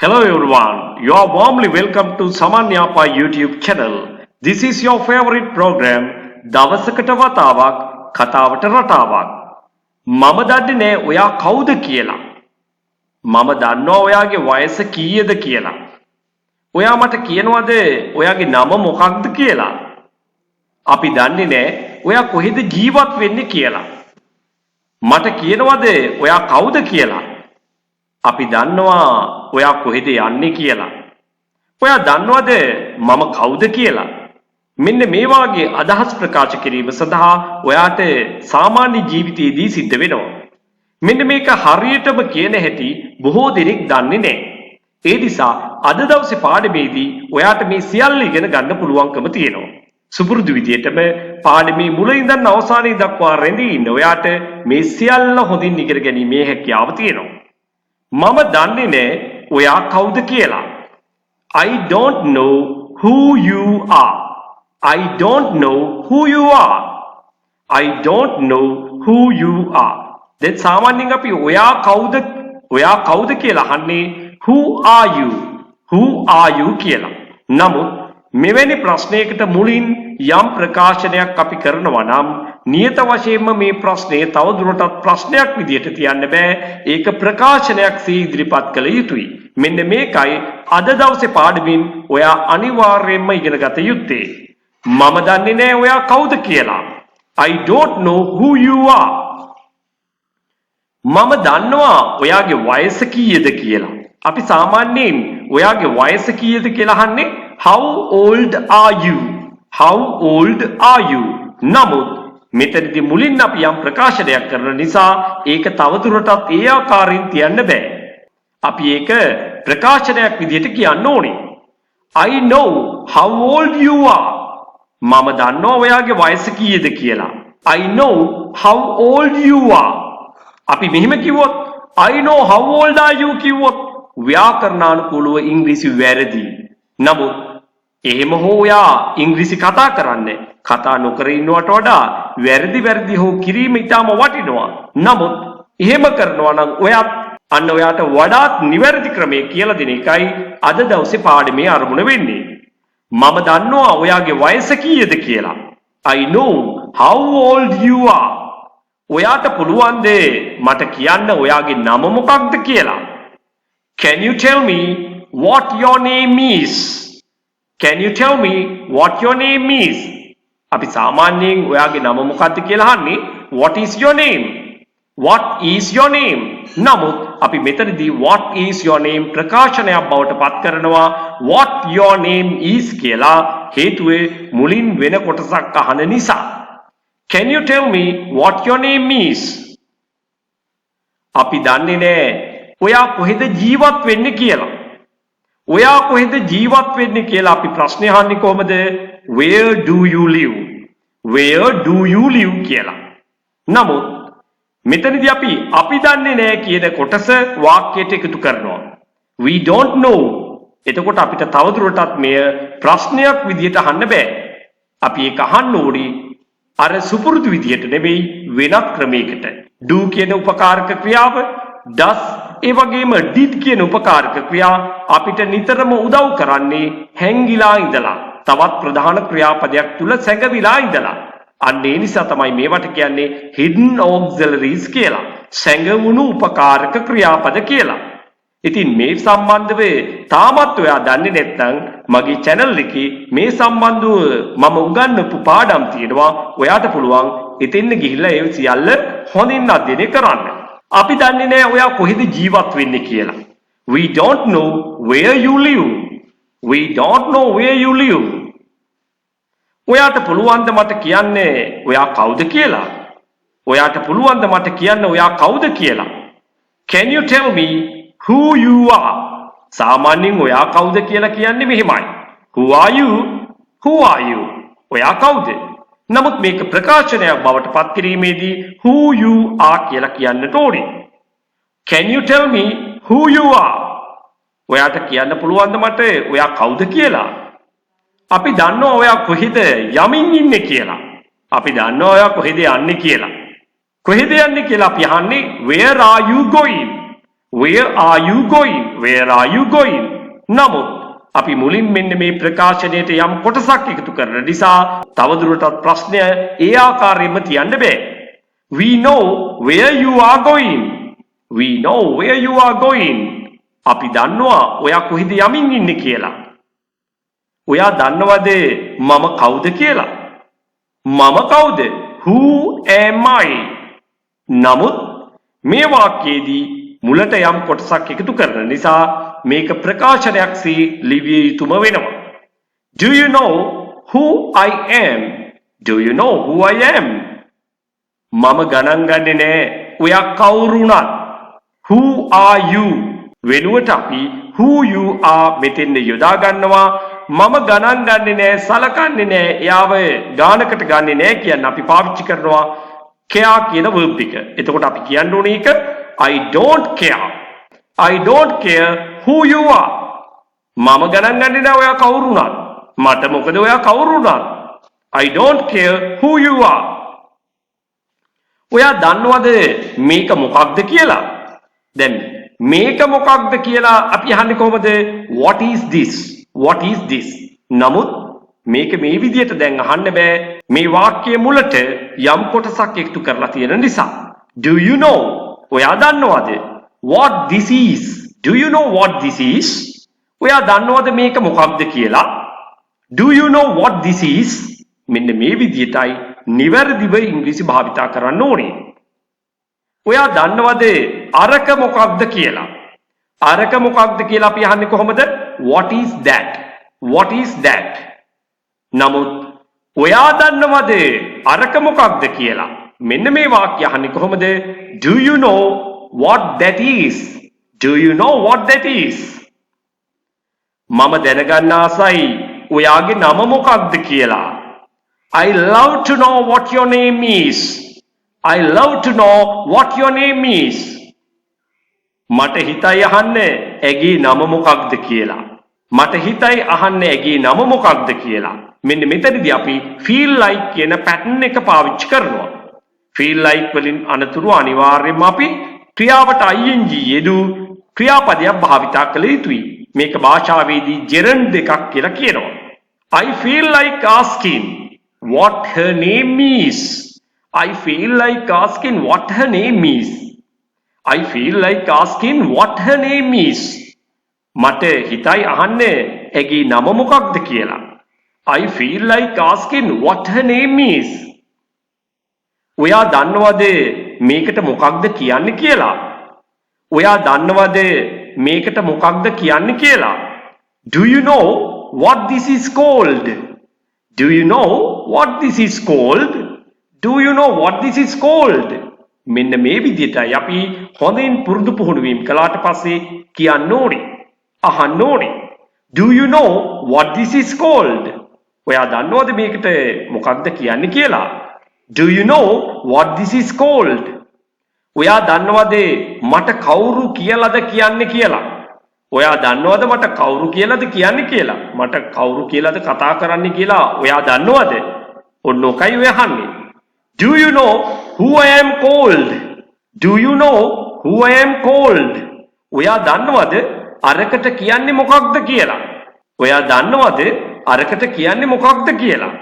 Hello everyone, you are warmly welcome to Saman Yapa YouTube channel. This is your favorite program, දවසකට වතාවක් කතාවට රටාවක්. මම දන්නේ නෑ ඔයා කවුද කියලා. මම දන්නවා ඔයාගේ වයස කීයද කියලා. ඔයා මට කියනවද ඔයාගේ නම මොකක්ද කියලා. අපි දන්නේ නෑ ඔයා කොහෙද ජීවත් වෙන්නේ කියලා. මට කියනවද ඔයා කවුද කියලා. අපි දන්නවා ඔයා කොහෙද යන්නේ කියලා. ඔයා දන්නවද මම කවුද කියලා? මෙන්න මේ වාගේ අදහස් ප්‍රකාශ කිරීම සඳහා ඔයාට සාමාන්‍ය ජීවිතයේදී සිද්ධ වෙනවා. මෙන්න මේක හරියටම කියන හැටි බොහෝ දෙනෙක් දන්නේ නැහැ. ඒ නිසා අද දවසේ පාඩමේදී ඔයාට මේ සියල්ල ඉගෙන ගන්න පුළුවන්කම තියෙනවා. සුපුරුදු විදියටම පාඩමේ මුල ඉඳන් අවසානය දක්වා රැඳී ඉන්න ඔයාට මේ සියල්ල හොඳින් ඉගෙන ගැනීමේ හැකියාව තියෙනවා. මම දන්නේ නැහැ ඔයා කවුද කියලා. I don't know who you are. I don't know who you are. I don't know who you are. දැන් සාමාන්‍යයෙන් අපි ඔයා කවුද කියලා අහන්නේ who are you? Who are you කියලා. නමුත් මෙවැනි ප්‍රශ්නයකට මුලින් යම් ප්‍රකාශනයක් අපි කරනවා නම් නියත වශයෙන්ම මේ ප්‍රශ්නය තවදුරටත් ප්‍රශ්නයක් විදිහට තියන්න බෑ. ඒක ප්‍රකාශනයක් සේ ඉදිරිපත් කළ යුතුයි. මෙන්න මේකයි අද දවසේ පාඩමින් ඔයා අනිවාර්යයෙන්ම ඉගෙන ගත යුත්තේ. මම දන්නේ නෑ ඔයා කවුද කියලා. I don't know who you are. මම දන්නවා ඔයාගේ වයස කීයද කියලා. අපි සාමාන්‍යයෙන් ඔයාගේ වයස කීයද කියලා අහන්නේ how old are you? How old are you? නමුත් මෙතනදී මුලින් අපි යම් ප්‍රකාශනයක් කරන නිසා ඒක තවදුරටත් ඒ ආකාරයෙන් තියන්න බෑ. අපි ඒක ප්‍රකාශනයක් විදිහට කියන්න ඕනේ. I know how old you are. මම දන්නවා ඔයාගේ වයස කීයද කියලා. I know how old you are. අපි මෙහෙම කිව්වොත් I know how old are you කිව්වොත් ව්‍යාකරණානුකූලව ඉංග්‍රීසි වැරදි. නමුත් එහෙම හෝ ඔයා ඉංග්‍රීසි කතා කරන්නේ කතා නොකර ඉන්නවට වඩා වැරදි හෝ කිරීම ඉතාම වටිනවා. නමුත් එහෙම කරනවා නම් ඔයාට වඩාත් නිවැරදි ක්‍රමය කියලා දෙන එකයි අද දවසේ පාඩමේ අරමුණ වෙන්නේ. මම දන්නවා ඔයාගේ වයස කීයද කියලා. I know how old you are. ඔයාට පුළුවන් ද මට කියන්න ඔයාගේ නම මොකක්ද කියලා? Can you tell me what your name is? Can you tell me what your name is? අපි සාමාන්‍යයෙන් ඔයාගේ නම මොකක්ද කියලා අහන්නේ what is your name? What is your name? නමුත් අපි මෙතනදී what is your name ප්‍රකාශනයක් බවට පත් කරනවා what your name is කියලා හේතුවේ මුලින් වෙන කොටසක් අහන නිසා. Can you tell me what your name is? අපි දන්නේ නැහැ ඔයා කොහෙද ජීවත් වෙන්නේ කියලා. ඔයා කොහෙද ජීවත් වෙන්නේ කියලා අපි ප්‍රශ්නේ අහන්නේ කොහමද? Where do you live? Where do you live කියලා. නමුත් මෙතනදී අපි දන්නේ නැහැ කියන කොටස වාක්‍යයට එකතු කරනවා. We don't know. එතකොට අපිට තවදුරටත් මෙය ප්‍රශ්නයක් විදිහට අහන්න බෑ. අපි ඒක අහන්න ඕනේ අර සුපුරුදු විදිහට නෙමෙයි වෙනත් ක්‍රමයකට. do කියන උපකාරක ක්‍රියාව, does ඒ වගේම did කියන උපකාරක ක්‍රියා අපිට නිතරම උදව් කරන්නේ හැංගිලා ඉඳලා තවත් ප්‍රධාන ක්‍රියාපදයක් තුල සැඟවිලා ඉඳලා. අන්න ඒ නිසා තමයි මේවට කියන්නේ hidden auxiliaries කියලා. සැඟවුණු උපකාරක ක්‍රියාපද කියලා. ඉතින් මේ සම්බන්ධව තාමත් ඔයා දන්නේ නැත්නම් මගේ channel එකේ මේ සම්බන්ධව මම උගන්වපු පාඩම් තියෙනවා. ඔයාට පුළුවන් එතෙන්න ගිහිල්ලා ඒ සියල්ල හොඳින් අධ්‍යයනය කරන්න. අපි දන්නේ නැහැ ඔයා කොහෙද ජීවත් වෙන්නේ කියලා. We don't know where you live. We don't know where you live. ඔයාට පුළුවන් ද මට කියන්න ඔයා කවුද කියලා? ඔයාට පුළුවන් ද මට කියන්න ඔයා කවුද කියලා? Can you tell me who you are? සාමාන්‍යයෙන් ඔයා කවුද කියලා කියන්නේ මෙහෙමයි. Who are you? Who are you? ඔයා කවුද? නමුත් මේක ප්‍රකාශනයක් බවට පත් කිරීමේදී who you are කියලා කියන්නට ඕනේ. Can you tell me who you are? ඔයාට කියන්න පුළුවන් ද මට ඔයා කවුද කියලා? අපි දන්නවා ඔයා කොහෙද යමින් ඉන්නේ කියලා. අපි දන්නවා ඔයා කොහෙද යන්නේ කියලා. කොහෙද යන්නේ කියලා අපි අහන්නේ where are you going? Where are you going? Where are you going? නමුත් අපි මුලින් මෙන්න මේ ප්‍රකාශනයට යම් කොටසක් එකතු කරන නිසා තවදුරටත් ප්‍රශ්නය ඒ ආකාරයෙන්ම තියන්න බෑ. We know where you are going. We know where you are going. අපි දන්නවා ඔයා කොහෙද යමින් ඉන්නේ කියලා. ඔයා දන්නවද මම කවුද කියලා? මම කවුද? Who am I? නමුත් මේ වාක්‍යයේදී මුලට යම් කොටසක් එකතු කරන නිසා මේක ප්‍රකාශනයක්සේ ලිවිය යුතුම වෙනවා. Do you know who I am? Do you know who I am? මම ගණන් ගන්නේ නෑ ඔයා කවුරු වුණත්. Who are you? වෙනුවට අපි who you are මෙතෙන්ද යොදා ගන්නවා. මම ගණන් ගන්නේ නෑ සලකන්නේ නෑ එයාව ගානකට ගන්නේ නෑ කියන්න අපි පාවිච්චි කරනවා care කියන verb එක. එතකොට අපි කියන්න ඕනේ එක I don't care. I don't care who you are. මම ගණන් ගන්නේ නෑ ඔයා කවුරු වුණත්. මට මොකද ඔයා කවුරු වුණත්. I don't care who you are. ඔයා දන්නවද මේක මොකක්ද කියලා? දැන් මේක මොකක්ද කියලා අපි අහන්නේ කොහොමද? What is this? What is this? නමුත් මේක මේ විදිහට දැන් අහන්න බෑ. මේ වාක්‍යයේ මුලට යම් කොටසක් එකතු කරලා තියෙන නිසා. Do you know? ඔයා දන්නවද? What this is? Do you know what this is? ඔයා දන්නවද මේක මොකක්ද කියලා? Do you know what this is? මෙන්න මේ විදිහටයි නිවැරදිව ඉංග්‍රීසි භාවිතා කරන්න ඕනේ. ඔයා දන්නවද අරක මොකක්ද කියලා? අරක මොකක්ද කියලා අපි අහන්නේ කොහොමද? What is that? What is that? නමුත් ඔයා දන්නවද අරක මොකක්ද කියලා? මෙන්න මේ වාක්‍ය අහන්නේ කොහොමද? Do you know what that is? Do you know what that is? මම දැනගන්න ආසයි ඔයාගේ නම මොකක්ද කියලා. I love to know what your name is. I love to know what your name is. මට හිතයි අහන්න ඇගේ නම මොකක්ද කියලා. මට හිතයි අහන්න ඇගේ නම මොකක්ද කියලා. මෙන්න මෙතනදී අපි feel like කියන pattern එක පාවිච්චි කරනවා. feel like වලින් අනතුරු අනිවාර්යයෙන්ම අපි ක්‍රියාවට ing යෙදු ක්‍රියාපදයක් භාවිතා කළ යුතුයි. මේක භාෂාවේදී gerund දෙකක් කියලා කියනවා. I feel like asking what her name is. I feel like asking what her name is. I feel like asking what her name is. මට හිතයි අහන්න ඇගේ නම මොකක්ද කියලා. I feel like asking what her name is. ඔයා දන්නවද මේකට මොකක්ද කියන්නේ කියලා? ඔයා දන්නවද මේකට මොකක්ද කියන්නේ කියලා? Do you know what this is called? Do you know what this is called? Do you know what this is called? මෙන්න මේ විදිහටයි අපි හොඳින් පුරුදු පුහුණු වීම කළාට පස්සේ කියන්න ඕනේ. අහන්න ඕනේ. Do you know what this is called? ඔයා දන්නවද මේකට මොකක්ද කියන්නේ කියලා? Do you know what this is called? ඔයා දන්නවද මට කවුරු කියලාද කියන්නේ කියලා? ඔයා දන්නවද මට කවුරු කියලාද කියන්නේ කියලා? මට කවුරු කියලාද කතා කරන්නේ කියලා ඔයා දන්නවද? ඔන්න ඔකයි ඔය අහන්නේ. Do you know who I am called? Do you know who I am called? ඔයා දන්නවද අරකට කියන්නේ මොකක්ද කියලා? ඔයා දන්නවද අරකට කියන්නේ මොකක්ද කියලා?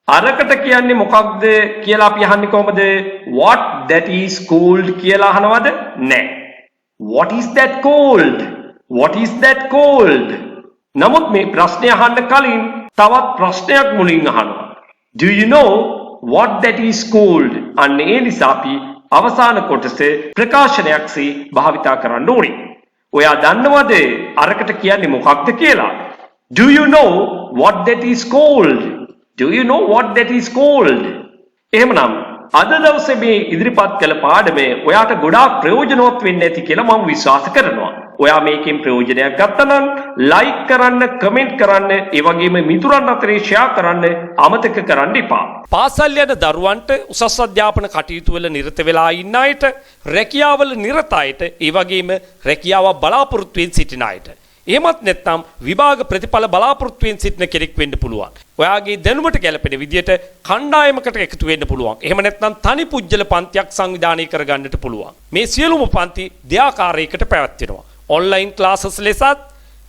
අරකට කියන්නේ මොකක්ද කියලා අපි අහන්නේ කොහමද? What that is called කියලා අහනවද? නෑ. What is that called? What is that called? නමුත් මේ ප්‍රශ්නය අහන්න කලින් තවත් ප්‍රශ්නයක් මුලින් අහනවා. Do you know what that is called? අන්න ඒ නිසා අපි අවසාන කොටස ප්‍රකාශනයක්සේ භාවිතා කරන්න ඕනේ. ඔයා දන්නවද අරකට කියන්නේ මොකක්ද කියලා? Do you know what that is called? Do you know what that is called? එහෙමනම් අද දවසේ මේ ඉදිරිපත් කළ පාඩමේ ඔයාට ගොඩාක් ප්‍රයෝජනවත් වෙන්න ඇති කියලා මම විශ්වාස කරනවා. ඔයා මේකෙන් ප්‍රයෝජනයක් ගත්තා නම් ලයික් කරන්න, කමෙන්ට් කරන්න, ඒ වගේම මිතුරන් අතරේ ෂෙයා කරන්න අමතක කරන්න එපා. පාසල් යන දරුවන්ට උසස් අධ්‍යාපන කටයුතු වල නිරත වෙලා ඉන්න අයට, රැකියාවල නිරත අයට, ඒ වගේම රැකියාව බලාපොරොත්තු වෙමින් සිටින අයට එහෙමත් නැත්නම් විභාග ප්‍රතිඵල බලාපොරොත්තුෙන් සිටින කෙනෙක් වෙන්න පුළුවන්. ඔයාගේ දැනුමට ගැලපෙන විදියට කණ්ඩායමකට එකතු වෙන්න පුළුවන්. එහෙම නැත්නම් තනි පුජ්‍යල පන්තියක් සංවිධානය කරගන්නට පුළුවන්. මේ සියලුම පන්ති දෙආකාරයකට පැවැත්වෙනවා. ඔන්ලයින් ක්ලාසස් ලෙසත්,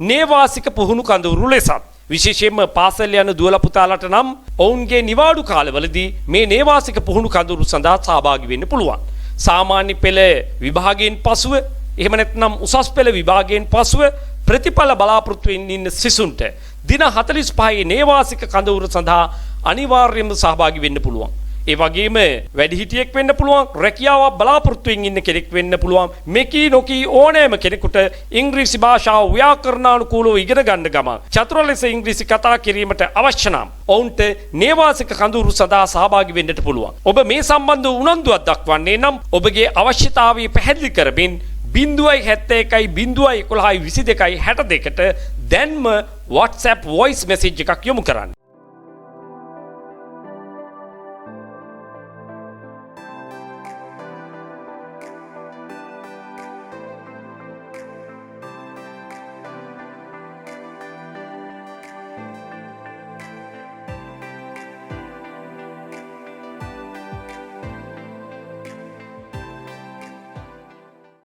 නේවාසික පුහුණු කඳවුරු ලෙසත්. විශේෂයෙන්ම පාසල් යන දුවලා පුතාලට නම් ඔවුන්ගේ නිවාඩු කාලවලදී මේ නේවාසික පුහුණු කඳවුරු සඳහා සහභාගී වෙන්න පුළුවන්. සාමාන්‍ය පෙළ විභාගයෙන් පසුව එහෙම නැත්නම් උසස් පෙළ විභාගයෙන් පසුව ප්‍රතිඵල බලාපොරොත්තු වෙන්න ඉන්න සිසුන්ට දින 45 නේවාසික කඳවුර සඳහා අනිවාර්යයෙන්ම සහභාගී වෙන්න පුළුවන්. ඒ වගේම වැඩිහිටියෙක් වෙන්න පුළුවන්, රැකියාවක් බලාපොරොත්තු වෙමින් ඉන්න කෙනෙක් වෙන්න පුළුවන්. මෙකී නොකී ඕනෑම කෙනෙකුට ඉංග්‍රීසි භාෂාව ව්‍යාකරණානුකූලව ඉගෙන ගන්න ගමන් චතුර ලෙස ඉංග්‍රීසි කතා කිරීමට අවශ්‍ය නම් ඔවුන්ට නේවාසික කඳවුරු සඳහා සහභාගී වෙන්නට පුළුවන්. ඔබ මේ සම්බන්ධව උනන්දුවක් දක්වන්නේ නම් ඔබගේ අවශ්‍යතාවය පැහැදිලි කරමින් 071 011 22 62ට දැන්ම WhatsApp voice message එකක් යොමු කරන්න.